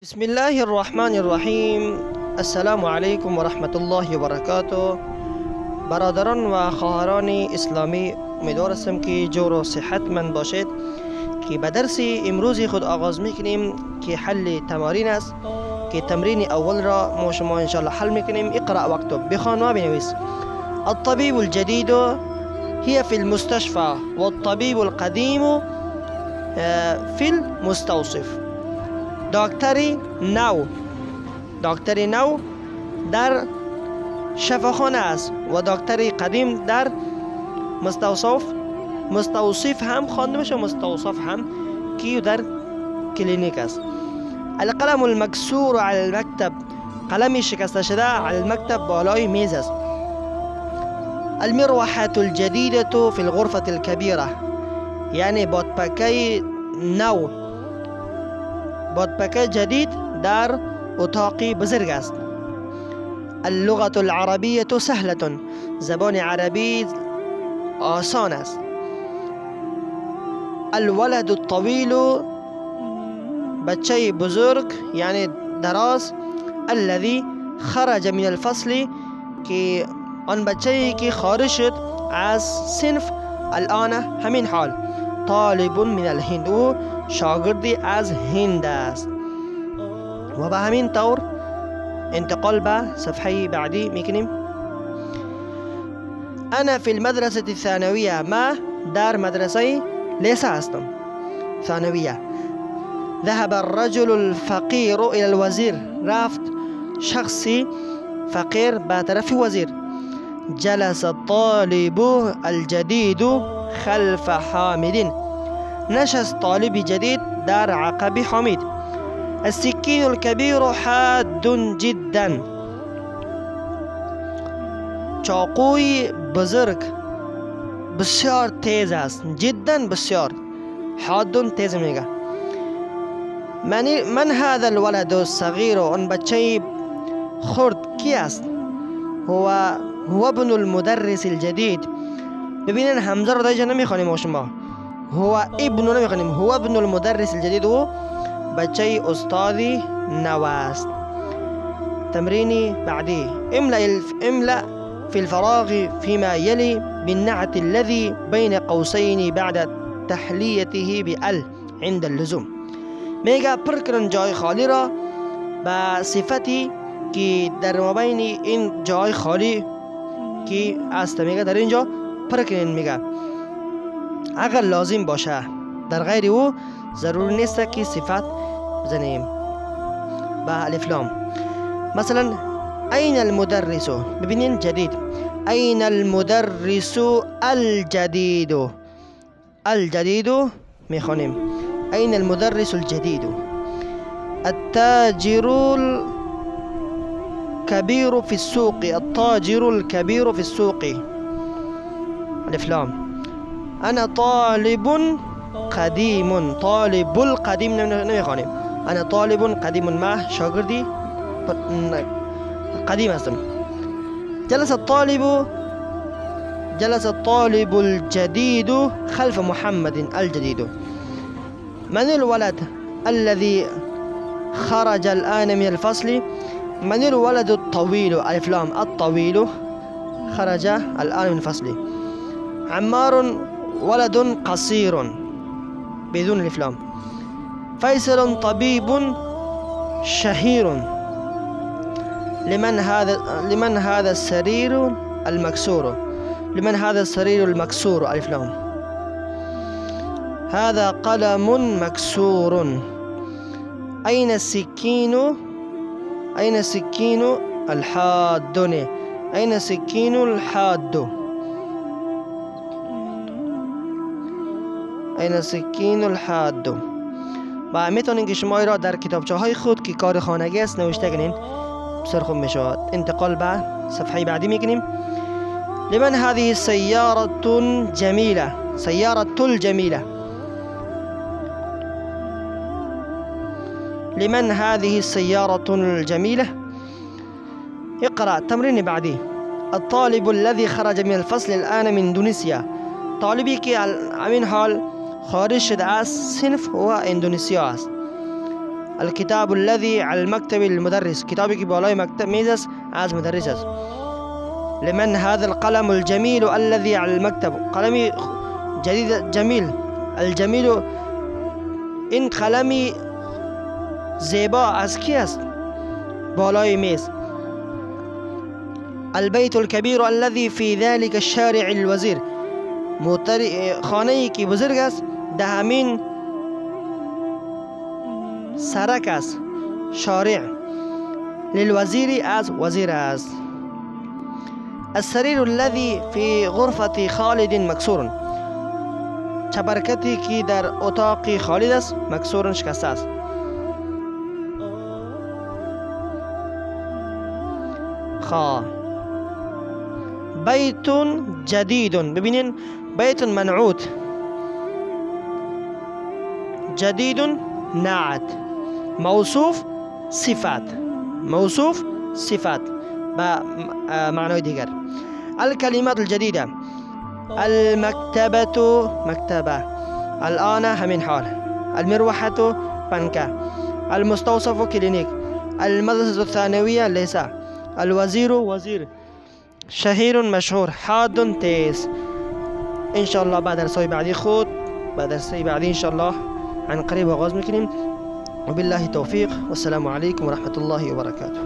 بسم الله الرحمن الرحیم. السلام علیکم و رحمت الله و برکاته. برادران و خواهران اسلامی، امیدوار هستم که جور و صحتمند باشید. که به درس امروز خود آغاز میکنیم که حل تمارین است که تمرین اول را ما شما انشاءالله حل میکنیم. اقرأ واکتب، بخوان و بنویس. الطبيب الجديد هي في المستشفى والطبيب القديم في المستوصف. دکتری نو در شفاخانه است و دکتری قدیم در مستوصف هم خوانده میشه، مستوصف هم که در کلینیک است. القلم المكسور على المكتب، قلم شکسته شده على المكتب بالای میز است. المروحة الجديدة في الغرفة الكبيرة، یعنی بادپکه جدید در اتاق بزرگ است. اللغة العربية سهلة، زبان عربی آسان است. الولد الطويل، بچه بزرگ یعنی دراز. الذي خرج من الفصل، که آن بچه‌ای که خارج شد از صنف الان همین حال. طالب من الهند، او شاگردی از هند است. و به همین طور انتقال به صفحه بعدی میکنیم. انا فی المدرسه الثانویه، ما در مدرسه لیسه هستم، ثانویه. ذهب الرجل الفقیر الى الوزیر، رفت شخصی فقیر به طرف وزیر. جلس الطالب الجدید خلف حامد، نشست طالب جدید در عقب حامد. السكين الكبير حاد جدا، چاقوی بزرگ بسیار تیز است. جدا بسیار، حاد تیز میگه. من هذا الولد الصغير، اون بچه خرد کی است؟ هو ابن المدرس الجدید. ببینن حمزه رو دایجا نمیخوانیم شما، هو ابن نمیخوانیم، هو ابن المدرس الجدید، و بچه استادی نو است. تمرینی بعدی. املأ في الفراغ فيما يلي بالنعت الذي بين قوسين بعد تحلیته بال عند اللزوم. میگه پر کن جای خالی را با صفتی که در مابین این جای خالی که است، میگه در اینجا پر کنین. میگه اگر لازم باشه، در غیر او ضرور نیست که صفت بزنیم با الف لام. مثلا این المدرس، ببینین جدید. این المدرس الجدید میخوانیم. این المدرس الجدید. التاجر الكبير في السوق، التاجر الكبير في السوق. الف لام. انا طالب قدیم، طالب القدیم نمیخوانیم. انا طالب قدیم، ما شاگردی قدیم هستم. جلس الطالب الجديد خلف محمد الجديد. من الولد الذي خرج الآن من الفصل؟ من الولد الطويل؟ ألف لام. الطويل خرج الآن من الفصل. عمار ولد قصير بدون ألف لام. فيصل طبيب شهير. لمن هذا السرير المكسور؟ لمن هذا السرير المكسور؟ ألف لام. هذا قلم مكسور. أين السكين؟ أين السكين الحاد؟ أين السكين الحاد؟ أين السكين الحاد؟ و میتونین که شما را در کتابچه های خود که کار خانگی است نوشته کنین، بسیار خوب میشود. انتقال به صفحه بعدی میکنیم. لمن هذه السيارة جميلة؟ سيارة الجميلة. لمن هذه السيارة الجميلة؟ اقرأ تمرين بعدي. الطالب الذي خرج من الفصل الآن من اندونيسيا، طالبی که همین حال خارج شده از صنف و اندونزیا است. الكتاب الذي على المكتب المدرس، کتابی که بالای مکتب میز است از مدرس است. لمن هذا القلم الجميل الذي على المكتب، قلمی جدید جمیل، الجمیل، این قلمی زیبا از کی است بالای میز. البيت الكبير الذي في ذلك الشارع الوزير، خانه ای که بزرگ است ده همین سرک است، شارع. للوزیر از وزیر است. السرير الذي في غرفة خالد مكسور، چپرکتی که در اتاق خالد است مکسور شکسته است. بیت جدید، ببینین بیت منعوت، جدید نعت، موصوف صفات، موصوف صفات با معنای دیگر. الكلمات الجديدة: المكتبة مكتبة، الآن همین حال، المروحة پنکه، المستوصف كلينيك، المدرسة الثانوية ليسا، الوزير وزير، شهير مشهور، حاد تيس. إن شاء الله بعد درسي بعدي خود بعد درسي بعدي إن شاء الله عن قريب آغاز میکنیم. وبالله التوفيق، والسلام عليكم ورحمة الله وبركاته.